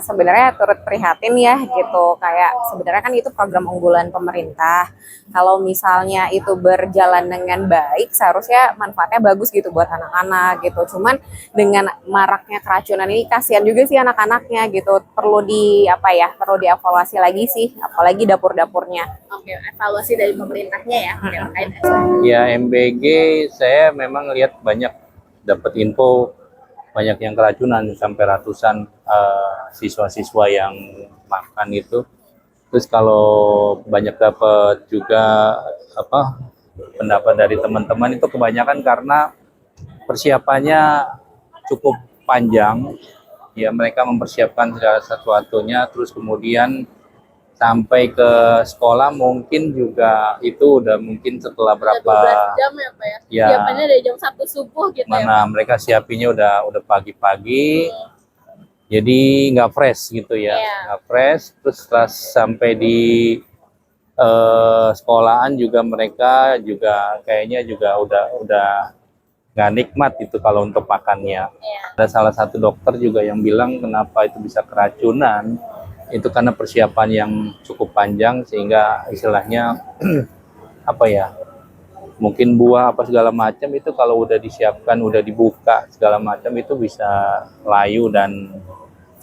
Sebenarnya turut prihatin ya gitu, kayak sebenarnya kan itu program unggulan pemerintah. Kalau misalnya itu berjalan dengan baik, seharusnya manfaatnya bagus gitu buat anak-anak gitu. Cuman dengan maraknya keracunan ini kasihan juga sih anak-anaknya gitu. Perlu di apa ya? Perlu dievaluasi lagi sih, apalagi dapur-dapurnya. Oke, evaluasi dari pemerintahnya ya terkait. Ya MBG saya memang lihat banyak dapat info banyak yang keracunan sampai ratusan siswa-siswa yang makan itu. Terus kalau banyak dapat juga pendapat dari teman-teman itu kebanyakan karena persiapannya cukup panjang. Ya mereka mempersiapkan segala sesuatunya, terus kemudian sampai ke sekolah mungkin juga itu udah mungkin setelah berapa 12 jam ya Pak ya? Ya, Siapannya dari jam 1 subuh gitu mana ya? mereka siapinnya udah pagi-pagi, jadi nggak fresh gitu ya, nggak fresh. Terus setelah sampai di sekolahan juga mereka juga kayaknya juga udah nggak nikmat itu kalau untuk makannya. Ada salah satu dokter juga yang bilang kenapa itu bisa keracunan, itu karena persiapan yang cukup panjang sehingga istilahnya apa ya, mungkin buah apa segala macam itu kalau udah disiapkan, udah dibuka segala macam itu bisa layu dan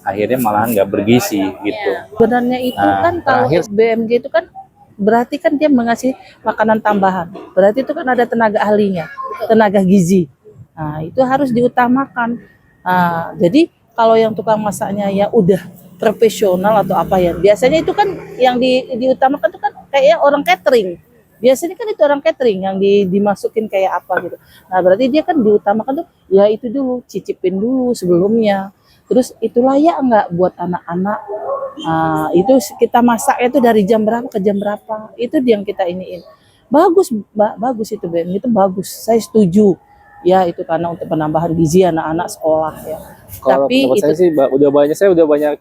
akhirnya malahan nggak bergizi gitu. Sebenarnya itu kan kalau BMG itu kan berarti kan dia mengasih makanan tambahan. Berarti itu kan ada tenaga ahlinya, tenaga gizi. Nah, itu harus diutamakan. Nah, jadi kalau yang tukang masaknya ya udah profesional atau apa ya, biasanya itu kan yang diutamakan itu kan kayak orang catering. Biasanya kan itu orang catering yang dimasukin kayak apa gitu. Nah, berarti dia kan diutamakan tuh ya itu dulu, cicipin dulu sebelumnya. Terus itu layak nggak buat anak-anak? Nah, itu kita masak itu dari jam berapa ke jam berapa? Itu yang kita iniin. Bagus, Mbak, bagus itu BM itu bagus. Saya setuju. Ya itu karena untuk penambahan gizi anak-anak sekolah ya. Kalau tapi pendapat itu saya sih saya udah banyak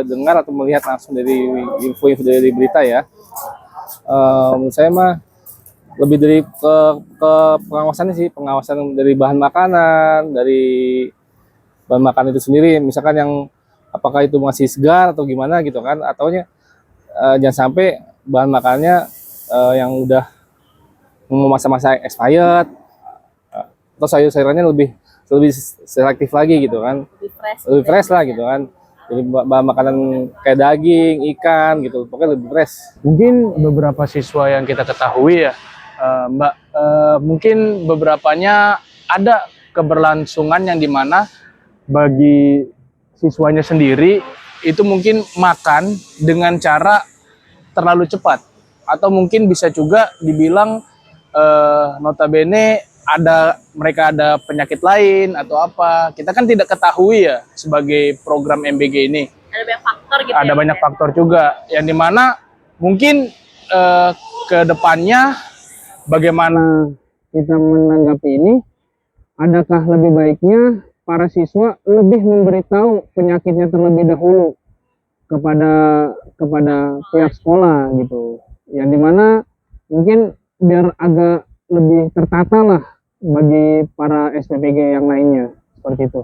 dengar atau melihat langsung dari info-info dari berita ya. Menurut saya mah lebih dari ke pengawasannya sih, pengawasan dari bahan makanan, dari bahan makanan itu sendiri, misalkan yang apakah itu masih segar atau gimana gitu kan, ataunya jangan sampai bahan makanannya yang udah masa-masa expired, atau sayur-sayurannya lebih selektif lagi gitu kan, lebih fresh lah gitu kan. Jadi bahan makanan kayak daging, ikan gitu, pokoknya lebih fresh. Mungkin beberapa siswa yang kita ketahui ya, Mbak, mungkin beberapanya ada keberlangsungan yang dimana bagi siswanya sendiri itu mungkin makan dengan cara terlalu cepat, atau mungkin bisa juga dibilang notabene mereka ada penyakit lain atau apa. Kita kan tidak ketahui ya sebagai program MBG ini. Ada banyak faktor gitu. Ada banyak faktor juga yang dimana mungkin ke depannya bagaimana kita menanggapi ini. Adakah lebih baiknya para siswa lebih memberitahu penyakitnya terlebih dahulu kepada pihak sekolah gitu. Yang dimana mungkin biar agak lebih tertata lah bagi para SPPG yang lainnya, seperti itu.